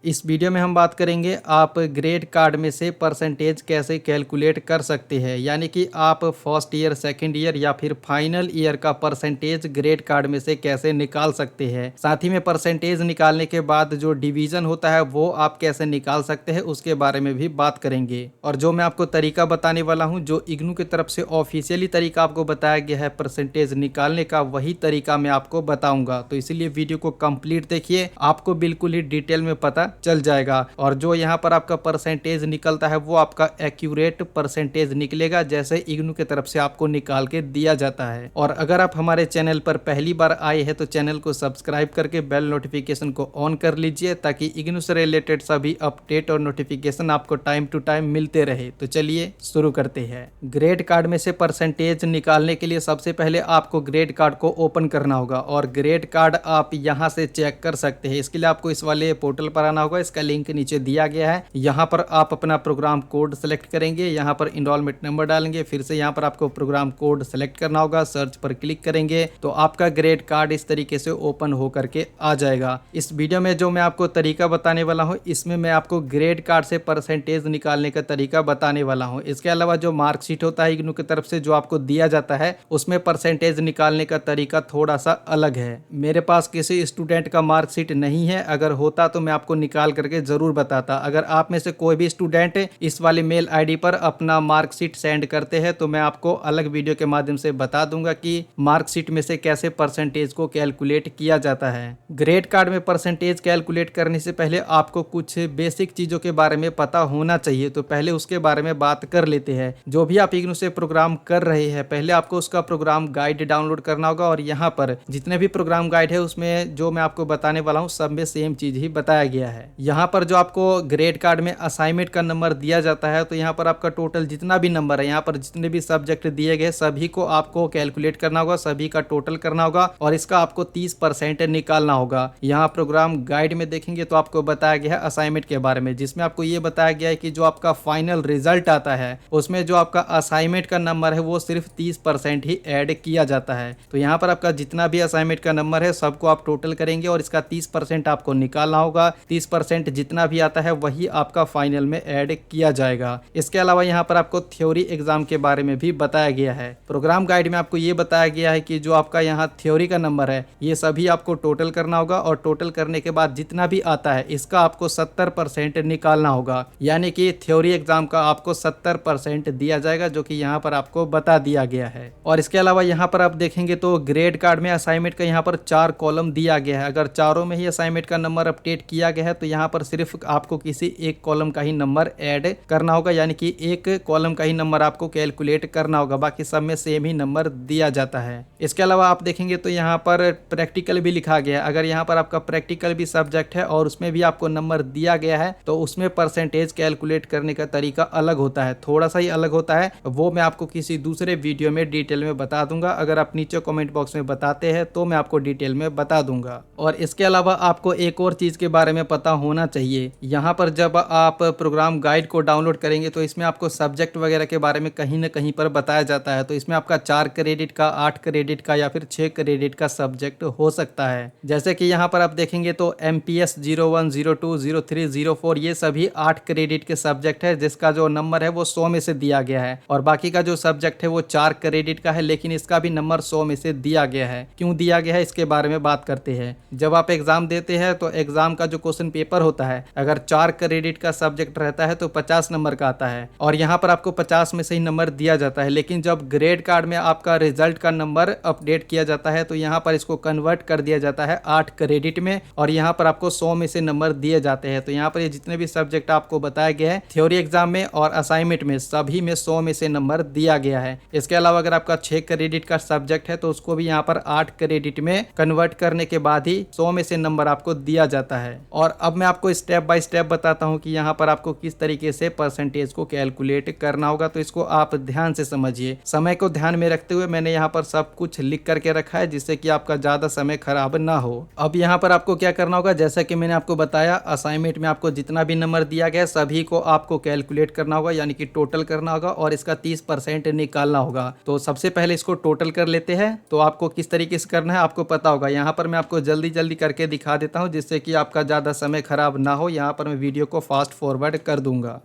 इस वीडियो में हम बात करेंगे आप ग्रेड कार्ड में से परसेंटेज कैसे कैलकुलेट कर सकते हैं, यानी कि आप फर्स्ट ईयर, सेकंड ईयर या फिर फाइनल ईयर का परसेंटेज ग्रेड कार्ड में से कैसे निकाल सकते हैं। साथ ही में परसेंटेज निकालने के बाद जो डिवीजन होता है वो आप कैसे निकाल सकते हैं उसके बारे में भी बात करेंगे। और जो मैं आपको तरीका बताने वाला हूं, जो इग्नू की तरफ से ऑफिशियली तरीका आपको बताया गया है परसेंटेज निकालने का, वही तरीका मैं आपको बताऊंगा। तो इसीलिए वीडियो को कंप्लीट देखिए, आपको बिल्कुल ही डिटेल में पता चल जाएगा। और जो यहाँ पर आपका परसेंटेज निकलता है वो आपका एक्यूरेट परसेंटेज निकलेगा, जैसे इग्नू की तरफ से आपको निकाल के दिया जाता है। और अगर आप हमारे चैनल पर पहली बार आए हैं तो चैनल को सब्सक्राइब करके बेल नोटिफिकेशन को ऑन कर लीजिए, ताकि इग्नू से रिलेटेड सभी अपडेट और नोटिफिकेशन आपको टाइम टू टाइम मिलते रहे। तो चलिए शुरू करते हैं। ग्रेड कार्ड में से परसेंटेज निकालने के लिए सबसे पहले आपको ग्रेड कार्ड को ओपन करना होगा, और ग्रेड कार्ड आप यहाँ से चेक कर सकते हैं। इसके लिए आपको इस वाले पोर्टल पर आना होगा, इसका लिंक नीचे दिया गया है। यहाँ पर आप अपना प्रोग्राम कोड सेलेक्ट करेंगे, यहाँ पर इनरोलमेंट नंबर डालेंगे, फिर से यहाँ पर आपको प्रोग्राम कोड सेलेक्ट करना होगा, सर्च पर क्लिक करेंगे तो आपका ग्रेड कार्ड इस तरीके से ओपन हो करके आ जाएगा। इस वीडियो में जो मैं आपको तरीका बताने वाला हूँ, इसमें मैं आपको ग्रेड कार्ड से परसेंटेज निकालने का तरीका बताने वाला हूँ। इसके अलावा जो मार्कशीट होता है इग्नू की तरफ से जो आपको दिया जाता है, उसमें परसेंटेज निकालने का तरीका थोड़ा सा अलग है। मेरे पास किसी स्टूडेंट का मार्कशीट नहीं है, अगर होता तो मैं आपको निकाल करके जरूर बताता। अगर आप में से कोई भी स्टूडेंट इस वाले मेल आईडी पर अपना मार्कशीट सेंड करते हैं तो मैं आपको अलग वीडियो के माध्यम से बता दूंगा कि मार्कशीट में से कैसे परसेंटेज को कैलकुलेट किया जाता है। ग्रेड कार्ड में परसेंटेज कैलकुलेट करने से पहले आपको कुछ बेसिक चीजों के बारे में पता होना चाहिए, तो पहले उसके बारे में बात कर लेते हैं। जो भी आप इग्नू से प्रोग्राम कर रहे हैं, पहले आपको उसका प्रोग्राम गाइड डाउनलोड करना होगा, और यहाँ पर जितने भी प्रोग्राम गाइड है उसमें जो मैं आपको बताने वाला हूँ सब में सेम चीज ही बताया गया है। यहाँ पर जो आपको ग्रेड कार्ड में असाइनमेंट का नंबर दिया जाता है, तो यहाँ पर आपका टोटल जितना भी नंबर है, यहाँ पर जितने भी सब्जेक्ट दिए गए सभी को आपको कैलकुलेट करना होगा, सभी का टोटल करना होगा, और इसका आपको 30% निकालना होगा। यहाँ प्रोग्राम गाइड में देखेंगे तो आपको बताया गया है असाइनमेंट के बारे में, जिसमें आपको ये बताया गया है कि जो आपका फाइनल रिजल्ट आता है उसमें जो आपका असाइनमेंट का नंबर है वो सिर्फ 30% ही ऐड किया जाता है। तो यहाँ पर आपका जितना भी असाइनमेंट का नंबर है सबको आप टोटल करेंगे और इसका 30% आपको निकालना होगा। 30% जितना भी आता है वही आपका फाइनल में ऐड किया जाएगा। इसके अलावा यहाँ पर आपको थ्योरी एग्जाम के बारे में भी बताया गया है। प्रोग्राम गाइड में आपको ये बताया गया है कि जो आपका यहाँ थ्योरी का नंबर है ये सभी आपको टोटल करना होगा, और टोटल करने के बाद जितना भी आता है इसका आपको 70% निकालना होगा, यानी कि थ्योरी एग्जाम का आपको 70% दिया जाएगा, जो कि यहाँ पर आपको बता दिया गया है। और इसके अलावा यहाँ पर आप देखेंगे तो ग्रेड कार्ड में असाइनमेंट का यहाँ पर 4 कॉलम दिया गया है। अगर चारों में ही असाइनमेंट का नंबर अपडेट किया गया है तो यहाँ पर सिर्फ आपको किसी एक कॉलम का ही नंबर ऐड करना होगा, यानी कि एक कॉलम का ही नंबर आपको कैलकुलेट करना होगा, बाकी सब में सेम ही नंबर दिया जाता है। इसके अलावा आप देखेंगे तो यहाँ पर प्रैक्टिकल भी लिखा गया है। अगर यहाँ पर आपका प्रैक्टिकल भी सब्जेक्ट है और उसमें भी आपको नंबर दिया गया है तो उसमें परसेंटेज कैलकुलेट करने का तरीका अलग होता है, थोड़ा सा ही अलग होता है। वो मैं आपको किसी दूसरे वीडियो में डिटेल में बता दूंगा। अगर आप नीचे कमेंट बॉक्स में बताते हैं तो मैं आपको डिटेल में बता दूंगा। और इसके अलावा आपको एक और चीज के बारे में पता होना चाहिए। यहाँ पर जब आप प्रोग्राम गाइड को डाउनलोड करेंगे तो इसमें आपको सब्जेक्ट वगैरह के बारे में कहीं ना कहीं पर बताया जाता है। तो इसमें आपका 4 क्रेडिट का, 8 क्रेडिट का या फिर 6 क्रेडिट का सब्जेक्ट हो सकता है। जैसे कि यहाँ पर आप देखेंगे तो MPS 01, 02, 03, 04 ये सभी 8 क्रेडिट के सब्जेक्ट है, जिसका जो नंबर है वो 100 में से दिया गया है। और बाकी का जो सब्जेक्ट है वो 4 क्रेडिट का है, लेकिन इसका भी नंबर 100 में से दिया गया है। क्यों दिया गया है इसके बारे में बात करते हैं। जब आप एग्जाम देते हैं तो एग्जाम का जो क्वेश्चन पेपर होता है, अगर 4 क्रेडिट का सब्जेक्ट रहता है तो 50 नंबर का आता है, और यहाँ पर आपको 50 में से ही नंबर दिया जाता है। लेकिन जब ग्रेड कार्ड में आपका रिजल्ट का नंबर अपडेट किया जाता है तो यहाँ पर इसको कन्वर्ट कर दिया जाता है 8 क्रेडिट में, और यहाँ पर आपको 100 में से नंबर दिए जाते हैं। तो यहाँ पर ये जितने भी सब्जेक्ट आपको बताया गया है थ्योरी एग्जाम में और असाइनमेंट में, सभी में 100 में से नंबर दिया गया है। इसके अलावा अगर आपका 6 क्रेडिट का सब्जेक्ट है तो उसको भी यहाँ पर 8 क्रेडिट में कन्वर्ट करने के बाद ही 100 में से नंबर आपको दिया जाता है। और अब मैं आपको स्टेप बाय स्टेप बताता हूँ कि यहाँ पर आपको किस तरीके से परसेंटेज को कैलकुलेट करना होगा। तो इसको आप ध्यान से समझिए। समय को ध्यान में रखते हुए मैंने यहाँ पर सब कुछ लिख करके रखा है, जिससे कि आपका ज्यादा समय खराब ना हो। अब यहाँ पर आपको क्या करना होगा, जैसा कि मैंने आपको बताया असाइनमेंट में आपको जितना भी नंबर दिया गया सभी को आपको कैलकुलेट करना होगा, यानी कि टोटल करना होगा, और इसका 30% निकालना होगा। तो सबसे पहले इसको टोटल कर लेते हैं। तो आपको किस तरीके से करना है आपको पता होगा। यहाँ पर मैं आपको जल्दी जल्दी करके दिखा देता हूँ, जिससे कि आपका ज्यादा समय समय ख़राब ना हो, यहाँ पर मैं वीडियो को फास्ट फॉरवर्ड कर दूंगा।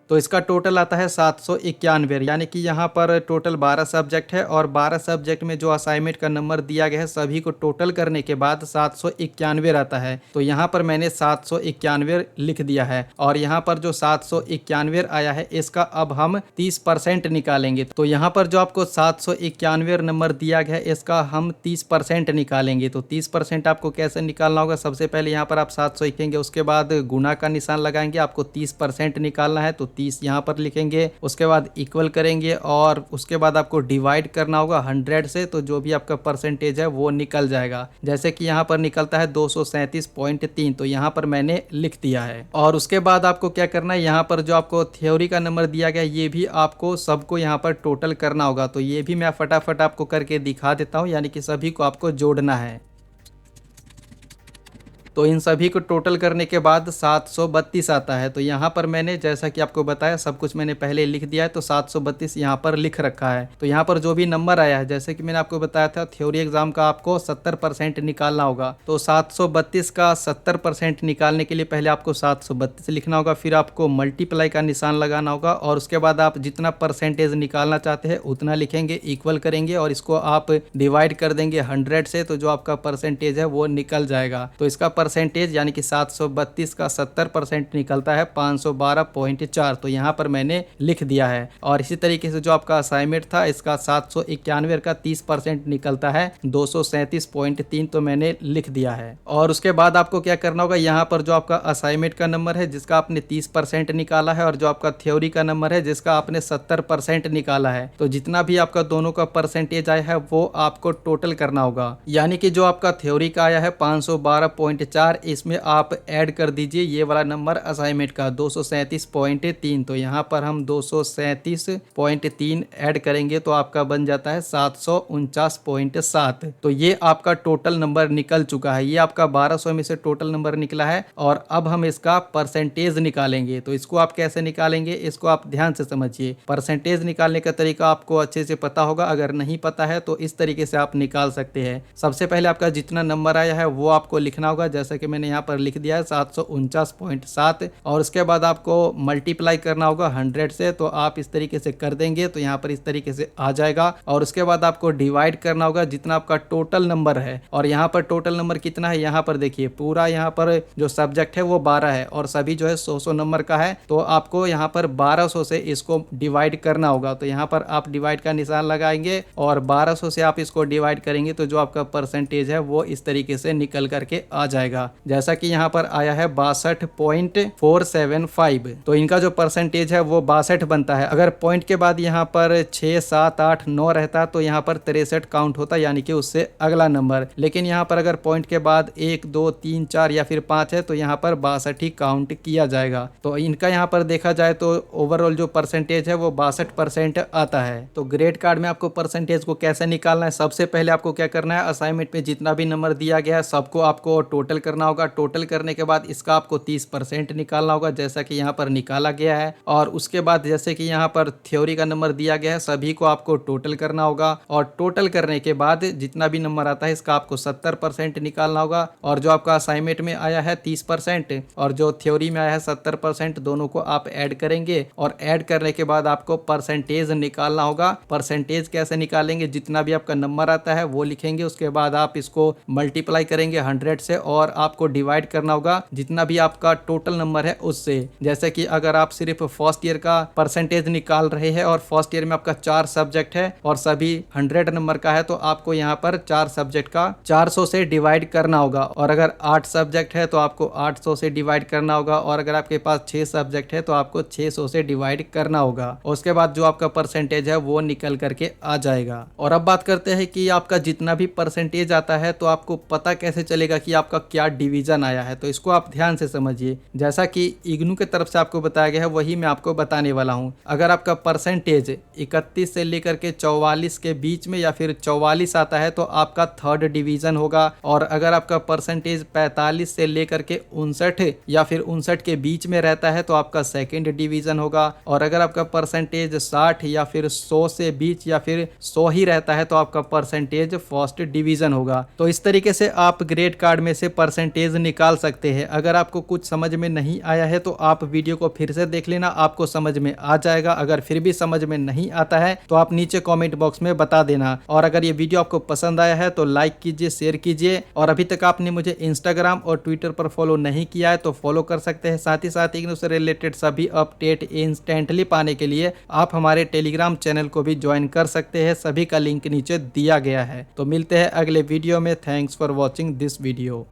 तो इसका टोटल आता है 791, यानी कि यहाँ पर टोटल 12 सब्जेक्ट है और 12 सब्जेक्ट में जो असाइनमेंट का नंबर दिया गया है सभी को टोटल करने के बाद 791 आता है। तो यहाँ पर मैंने 791 लिख दिया है और यहाँ पर जो 791 आया है इसका अब हम 30% निकालेंगे। तो यहाँ पर जो आपको 791 नंबर दिया गया है इसका हम 30% निकालेंगे। तो 30% आपको कैसे निकालना होगा, सबसे पहले यहाँ पर आप 700 लिखेंगे, उसके बाद गुना का निशान लगाएंगे, आपको 30% निकालना है तो 30 यहाँ पर लिखेंगे, उसके बाद इक्वल करेंगे और उसके बाद आपको डिवाइड करना होगा 100 से, तो जो भी आपका परसेंटेज है वो निकल जाएगा। जैसे कि यहाँ पर निकलता है 237.3, तो यहाँ पर मैंने लिख दिया है। और उसके बाद आपको क्या करना है, यहाँ पर जो आपको थ्योरी का नंबर दिया गया ये भी आपको सबको यहाँ पर टोटल करना होगा। तो ये भी मैं फटाफट आपको करके दिखा देता हूँ, यानी कि सभी को आपको जोड़ना है। तो इन सभी को टोटल करने के बाद 732 आता है। तो यहाँ पर मैंने जैसा कि आपको बताया सब कुछ मैंने पहले लिख दिया है, तो 732 यहाँ पर लिख रखा है। तो यहाँ पर जो भी नंबर आया है, जैसे कि मैंने आपको बताया था थ्योरी एग्जाम का आपको 70% निकालना होगा। तो 732 का 70% निकालने के लिए पहले आपको 732 लिखना होगा, फिर आपको मल्टीप्लाई का निशान लगाना होगा और उसके बाद आप जितना परसेंटेज निकालना चाहते हैं उतना लिखेंगे, इक्वल करेंगे और इसको आप डिवाइड कर देंगे 100 से, तो जो आपका परसेंटेज है वो निकल जाएगा। तो इसका परसेंटेज यानी कि 732 का 70% निकलता है 512.4। तो यहाँ पर मैंने लिख दिया है। और इसी तरीके से जो आपका असाइनमेंट था इसका 791 का 30% निकलता है 237.3, तो मैंने लिख दिया है। और उसके बाद आपको क्या करना होगा, यहाँ पर जो आपका असाइनमेंट का नंबर है जिसका आपने 30% निकाला है और जो आपका थ्योरी का नंबर है जिसका आपने 70% निकाला है, तो जितना भी आपका दोनों का परसेंटेज आया है वो आपको टोटल करना होगा। यानी कि जो आपका थ्योरी का आया है 512.4, इसमें आप ऐड कर दीजिए ये वाला नंबर असाइनमेंट का 237.3। तो यहाँ पर हम 237.3 ऐड करेंगे तो आपका बन जाता है 749.7। तो ये आपका टोटल नंबर निकल चुका है। ये आपका 1200 में से टोटल नंबर निकला है और अब हम इसका परसेंटेज निकालेंगे। तो इसको आप कैसे निकालेंगे, इसको आप ध्यान से समझिए। परसेंटेज निकालने का तरीका आपको अच्छे से पता होगा, अगर नहीं पता है तो इस तरीके से आप निकाल सकते हैं। सबसे पहले आपका जितना नंबर आया है वो आपको लिखना होगा, जैसे कि मैंने यहाँ पर लिख दिया है 749.7, और उसके बाद आपको मल्टीप्लाई करना होगा 100 से, तो आप इस तरीके से कर देंगे तो यहाँ पर इस तरीके से आ जाएगा। और उसके बाद आपको डिवाइड करना होगा जितना आपका टोटल नंबर है, और यहाँ पर टोटल नंबर कितना है, यहाँ पर देखिए पूरा यहाँ पर जो सब्जेक्ट है वो 12 है और सभी जो है 100 नंबर का है, तो आपको यहाँ पर 1200 से इसको डिवाइड करना होगा। तो यहाँ पर आप डिवाइड का निशान लगाएंगे और 1200 से आप इसको डिवाइड करेंगे तो जो आपका परसेंटेज है वो इस तरीके से निकल करके आ जाएगा। जैसा कि यहाँ पर आया है 62.475, तो इनका जो परसेंटेज है वो 62 बनता है। अगर पॉइंट के बाद यहाँ पर 6, 7, 8, 9 रहता तो यहाँ पर 63 काउंट होता, यानी कि उससे अगला नंबर। लेकिन यहाँ पर अगर पॉइंट के बाद 1, 2, 3, 4 या फिर 5 है तो यहाँ पर 62 ही काउंट किया जाएगा। तो इनका यहाँ पर देखा जाए तो ओवरऑल जो परसेंटेज है वो 62% आता है। तो ग्रेड कार्ड में आपको परसेंटेज को कैसे निकालना है, सबसे पहले आपको क्या करना है, असाइनमेंट में जितना भी नंबर दिया गया है सबको आपको टोटल करना होगा। टोटल करने के बाद इसका आपको 30% निकालना होगा, जैसा कि यहाँ पर निकाला गया है। और उसके बाद जैसे कि यहाँ पर थ्योरी का नंबर दिया गया है सभी को आपको टोटल करना होगा, और टोटल करने के बाद जितना भी नंबर आता है इसका आपको 70% निकालना होगा। और जो आपका असाइनमेंट में आया है 30% और जो थ्योरी में आया है 70%, दोनों को आप ऐड करेंगे और ऐड करने के बाद आपको परसेंटेज निकालना होगा। परसेंटेज कैसे निकालेंगे, जितना भी आपका नंबर आता है वो लिखेंगे, उसके बाद आप इसको मल्टीप्लाई करेंगे 100 से और आपको डिवाइड करना होगा जितना भी आपका टोटल नंबर है उससे। जैसे कि अगर आप सिर्फ फर्स्ट ईयर का परसेंटेज निकाल रहे हैं और फर्स्ट ईयर में आपका 4 सब्जेक्ट है और सभी 100 नंबर का है, तो आपको यहाँ पर 4 सब्जेक्ट का 400 से डिवाइड करना होगा। और अगर 8 सब्जेक्ट है तो आपको 800 से डिवाइड करना होगा, और अगर आपके पास 6 सब्जेक्ट है तो आपको 600 से डिवाइड करना होगा। उसके बाद जो आपका परसेंटेज है वो निकल करके आ जाएगा। और अब बात करते हैं कि आपका जितना भी परसेंटेज आता है तो आपको पता कैसे चलेगा कि आपका क्या डिवीजन आया है। तो इसको आप ध्यान से समझिए। जैसा कि इग्नू की तरफ से आपको बताया गया है वही मैं आपको बताने वाला हूँ। अगर आपका परसेंटेज 31 से लेकर के 44 के बीच में या फिर 44 आता है तो आपका थर्ड डिवीजन होगा, और अगर आपका परसेंटेज 45 से लेकर के 59 या फिर 59 के बीच में रहता है तो आपका सेकंड डिवीजन होगा, और अगर आपका परसेंटेज 60 या फिर 100 से बीच या फिर 100 ही रहता है तो आपका परसेंटेज फर्स्ट डिवीजन होगा। तो इस तरीके से आप ग्रेड कार्ड में से परसेंटेज निकाल सकते हैं। अगर आपको कुछ समझ में नहीं आया है तो आप वीडियो को फिर से देख लेना, आपको समझ में आ जाएगा। अगर फिर भी समझ में नहीं आता है तो आप नीचे कमेंट बॉक्स में बता देना। और अगर ये वीडियो आपको पसंद आया है तो लाइक कीजिए, शेयर कीजिए। और अभी तक आपने मुझे इंस्टाग्राम और ट्विटर पर फॉलो नहीं किया है तो फॉलो कर सकते हैं। साथ ही साथ इग्नू से रिलेटेड सभी अपडेट इंस्टेंटली पाने के लिए आप हमारे टेलीग्राम चैनल को भी ज्वाइन कर सकते हैं। सभी का लिंक नीचे दिया गया है। तो मिलते हैं अगले वीडियो में। Thanks for watching this video.